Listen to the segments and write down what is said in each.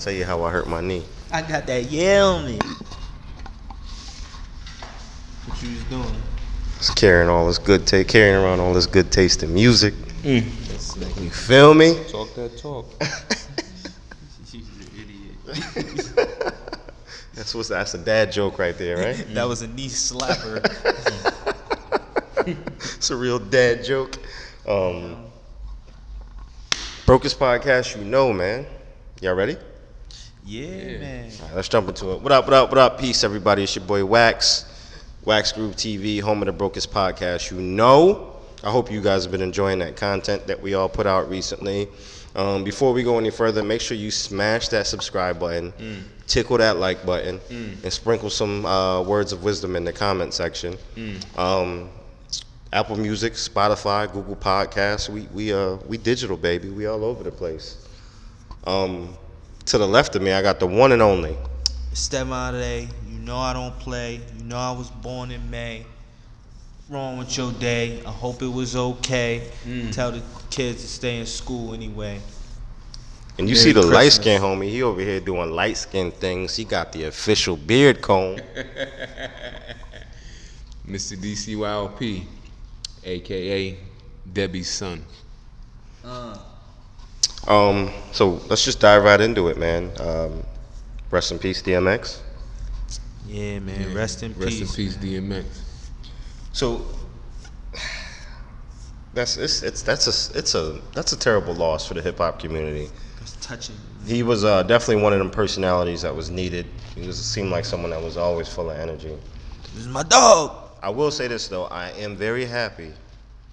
tell you how I hurt my knee. I got that on me. What you was doing? Just carrying around all this good taste in music. You feel me? Talk that talk. She's an idiot. That's a dad joke right there, right? That was a knee slapper. It's a real dad joke. Brokest podcast, man. Y'all ready? Yeah, man. All right, let's jump into it. What up? Peace, everybody. It's your boy Wax Groove TV, home of the Brokest podcast. I hope you guys have been enjoying that content that we all put out recently. Before we go any further, make sure you smash that subscribe button, tickle that like button, and sprinkle some words of wisdom in the comment section. Apple Music, Spotify, Google Podcasts, we digital, baby. We all over the place. To the left of me, I got the one and only Stepmom, you know I don't play. You know I was born in May. Wrong with your day. I hope it was okay. Tell the kids to stay in school anyway. And you see the light skin homie, he over here doing light skin things. He got the official beard comb. Mr. DCYLP, aka Debbie's son. So let's just dive right into it, man. Rest in peace, DMX. Yeah, man. Yeah, Rest in peace. Rest in peace, DMX. So that's a terrible loss for the hip hop community. It's touching. He was definitely one of them personalities that was needed. He seemed like someone that was always full of energy. This is my dog. I will say this though, I am very happy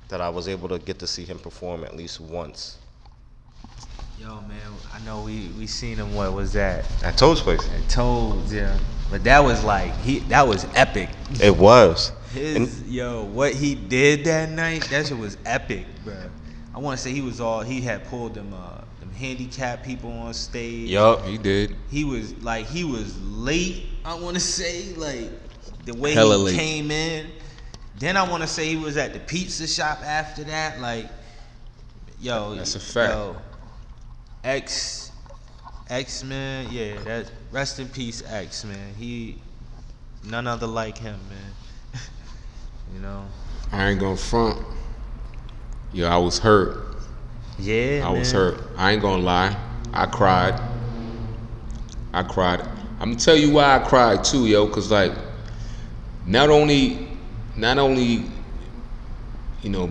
that I was able to get to see him perform at least once. Yo, man, I know we seen him. What was that? At Toad's place. At Toad's, yeah. But that was like that was epic. It was. What he did that night, that shit was epic, bro. I want to say he had pulled them handicapped people on stage. Yup, he did. He was late. I want to say the way Hella he late. came in. Then I want to say he was at the pizza shop after that. That's a fact. Yo, X man, yeah. That rest in peace, X man. He none other like him, man. You know. I ain't gonna front. Yo, I was hurt. Yeah, I was hurt. I ain't gonna lie. I cried. I'm gonna tell you why I cried too, yo. Cause not only,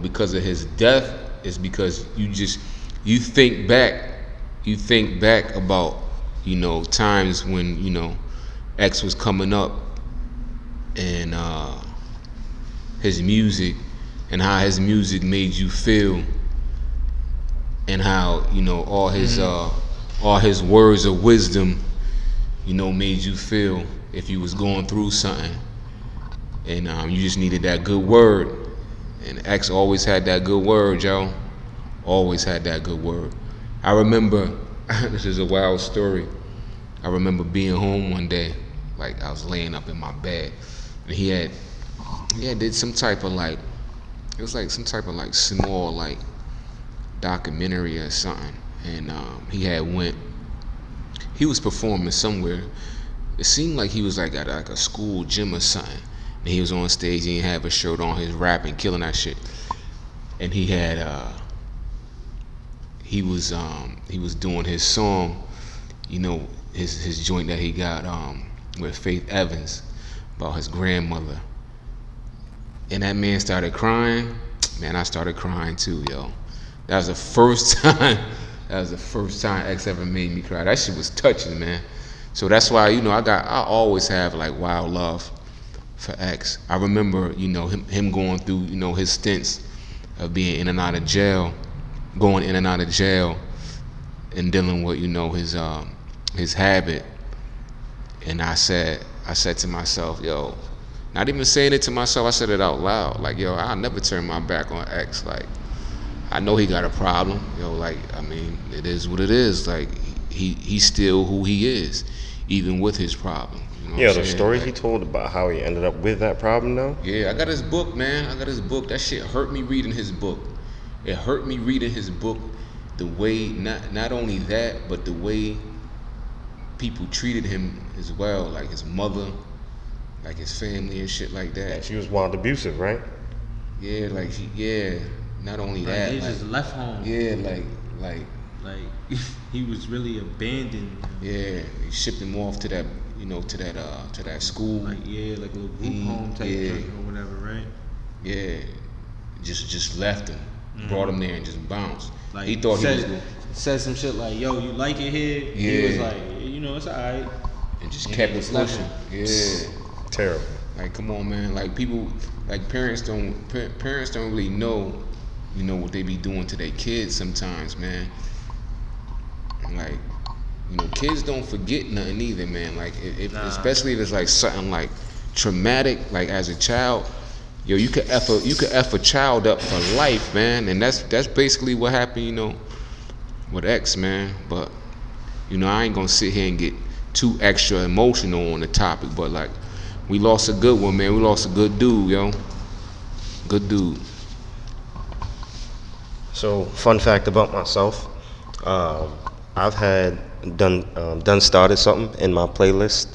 because of his death, it's because you think back about, times when, X was coming up and his music and how his music made you feel and how, all his words of wisdom, made you feel if you was going through something. And you just needed that good word. And X always had that good word, yo. Always had that good word. I remember, this is a wild story. I remember being home one day, I was laying up in my bed, and he had did some type of it was some type of small documentary or something. And he was performing somewhere. It seemed like he was at a school gym or something. And he was on stage, he didn't have a shirt on, he's rapping, killing that shit. And he had he was doing his song, his joint that he got with Faith Evans about his grandmother. And that man started crying. Man, I started crying too, yo. That was the first time X ever made me cry. That shit was touching, man. So that's why, I always have wild love for X. I remember, him going through, his stints of being in and out of jail, going in and out of jail, and dealing with, his habit. And I said to myself, yo, not even saying it to myself, I said it out loud. Yo, I'll never turn my back on X. I know he got a problem. Yo, it is what it is. He's still who he is, even with his problem. The stories he told about how he ended up with that problem, though. Yeah, I got his book, man. That shit hurt me reading his book. It hurt me reading his book. The way, not only that, but the way people treated him as well, like his mother, like his family and shit like that. She was wild abusive, right? Yeah, like not only that, They like, just left home. yeah, like he was really abandoned. yeah, they shipped him off to that, to that school. Like like a little group home type joint or whatever, right? Yeah, just left him, brought him there and just bounced. Like He thought he was going, said some shit like, "Yo, you like it here?" Yeah. He was like, "It's alright." and just kept it pushing. Yeah. Terrible. Like, come on, man. Like, people, like, parents don't really know, what they be doing to their kids sometimes, man. Like, kids don't forget nothing either, man. Like, especially if it's like something like traumatic, like as a child, you could F a child up for life, man. And that's basically what happened, with X, man. But, I ain't gonna sit here and get too extra emotional on the topic, but like, we lost a good one, man. We lost a good dude, yo. Good dude. So, fun fact about myself, I've had started something in my playlist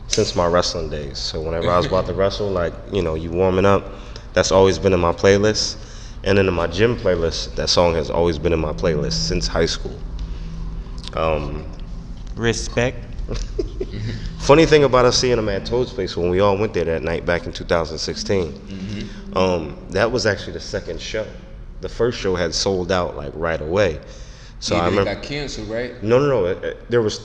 since my wrestling days. So whenever I was about to wrestle, like, you warming up, that's always been in my playlist. And then in my gym playlist, that song has always been in my playlist since high school. Respect. Funny thing about us seeing him at Toad's place when we all went there that night back in 2016, that was actually the second show. The first show had sold out like right away. So I remember it got canceled, right? No. There was,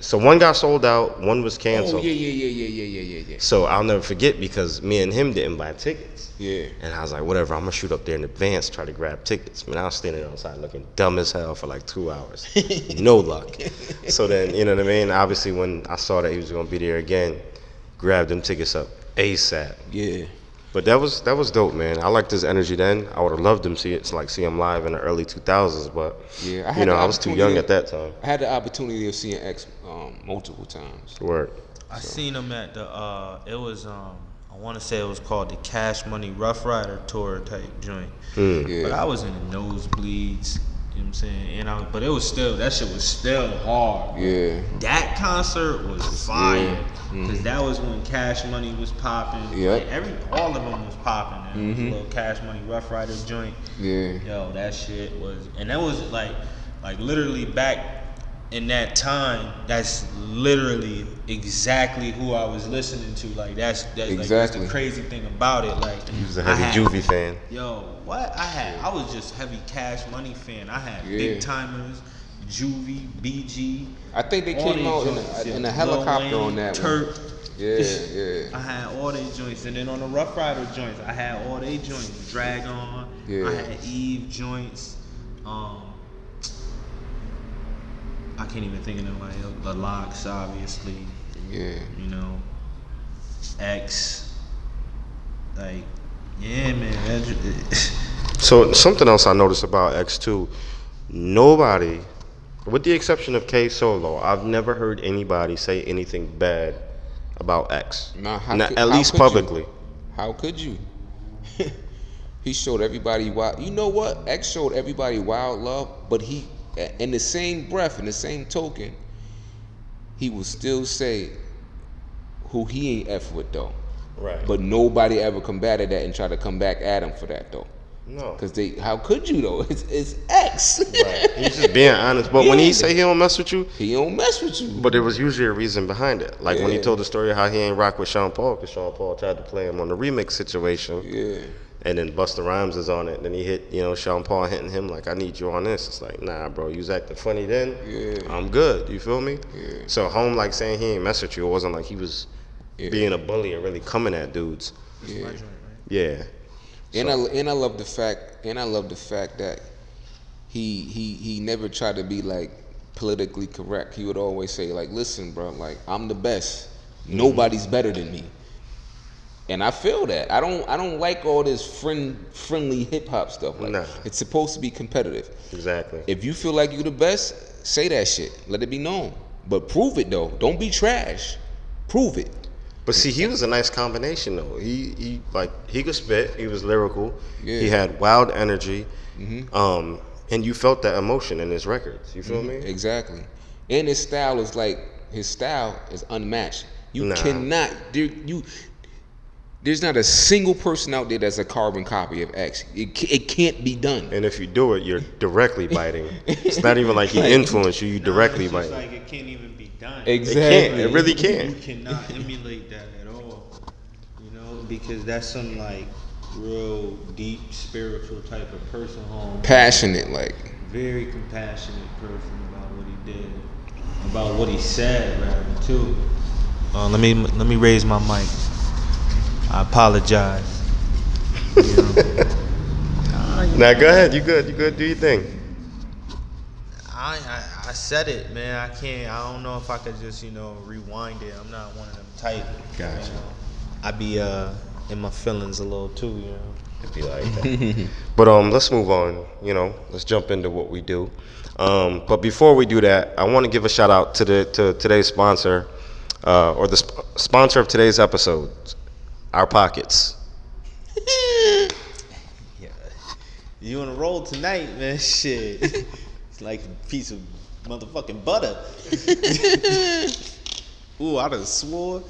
so one got sold out, one was canceled. Oh yeah. So I'll never forget because me and him didn't buy tickets. Yeah. And I was like, whatever, I'm gonna shoot up there in advance, try to grab tickets. Man, I was standing outside looking dumb as hell for like 2 hours. No luck. So then, you know what I mean? Obviously, when I saw that he was gonna be there again, grabbed them tickets up ASAP. Yeah. But that was dope, man. I liked his energy then. I would have loved him see him live in the early 2000s, but Yeah, I was too young at that time. I had the opportunity of seeing X multiple times. Word. I seen him at the it was I want to say it was called the Cash Money Rough Rider tour type joint. Yeah. But I was in the nosebleeds, you know what I'm saying? And but it was still, that shit was still hard. Yeah. That concert was fire. Cause that was when Cash Money was popping. Yep. Like all of them was popping. It was a little Cash Money Rough Rider joint. Yeah. Yo, that shit was, and that was like literally back in that time. That's literally exactly who I was listening to. Like that's Exactly. the crazy thing about it. Like He was a heavy Juvie fan. Yo, what I was just heavy Cash Money fan. I had Yeah. Big Timers, Juvie, BG. I think they all came they out joints, in yo. a helicopter Lil Wayne, on that Turk. one. Yeah. I had all they joints, and then on the Rough Rider joints, I had all they joints. Drag On. Yeah. I had Eve joints. I can't even think of nobody else. The Locks, obviously. Yeah. X. Like, yeah, man. So something else I noticed about X2, nobody, with the exception of K Solo, I've never heard anybody say anything bad about X. Nah, At least publicly. How could you? He showed everybody wild. You know what? X showed everybody wild love, but he, in the same breath, in the same token, he would still say who he ain't F with though. Right. But nobody ever combated that and tried to come back at him for that though. No. Cause how could you though? It's X. Right. He's just being honest. But when he say he don't mess with you, he don't mess with you. but there was usually a reason behind it. Like when he Yeah. told the story of how he ain't rock with Sean Paul, because Sean Paul tried to play him on the remix situation. Yeah. And then Busta Rhymes is on it. Then he hit, Sean Paul hitting him like, I need you on this. It's like, nah, bro, you was acting funny then. Yeah. I'm good. You feel me? Yeah. So Home like saying he ain't mess with you. It wasn't like he was being a bully or really coming at dudes. Yeah. Yeah. And I love the fact that he never tried to be like politically correct. He would always say like, listen, bro, like I'm the best. Nobody's better than me. And I feel that. I don't like all this friendly hip hop stuff. Like, Nah. It's supposed to be competitive. Exactly. If you feel like you're the best, say that shit. Let it be known. But prove it though. Don't be trash. Prove it. But see, he was a nice combination though. He could spit. He was lyrical. Yeah. He had wild energy. And you felt that emotion in his records. You feel me? Exactly. And his style is like his style is unmatched. You Nah. cannot. There's not a single person out there that's a carbon copy of X. It can't be done. And if you do it, you're directly biting. It's not even like he influenced you. You directly it's just biting. like it can't even be done. Exactly. It can't. It really You can't. cannot emulate that at all. You know, because that's some like real deep spiritual type of person. Passionate, like. Very compassionate person about what he did, about what he said, rather too. Let me raise my mic. I apologize. You know? Now go ahead. You good? You good? Do your thing. I said it, man. I can't. I don't know if I could just rewind it. I'm not one of them type. Gotcha. I be in my feelings a little too. You know. It'd be like that. But let's move on. Let's jump into what we do. But before we do that, I want to give a shout out to today's sponsor, or the sponsor of today's episode, Our Pockets. Yeah. You on a roll tonight, man? Shit. It's like a piece of motherfucking butter. Ooh, I done swore.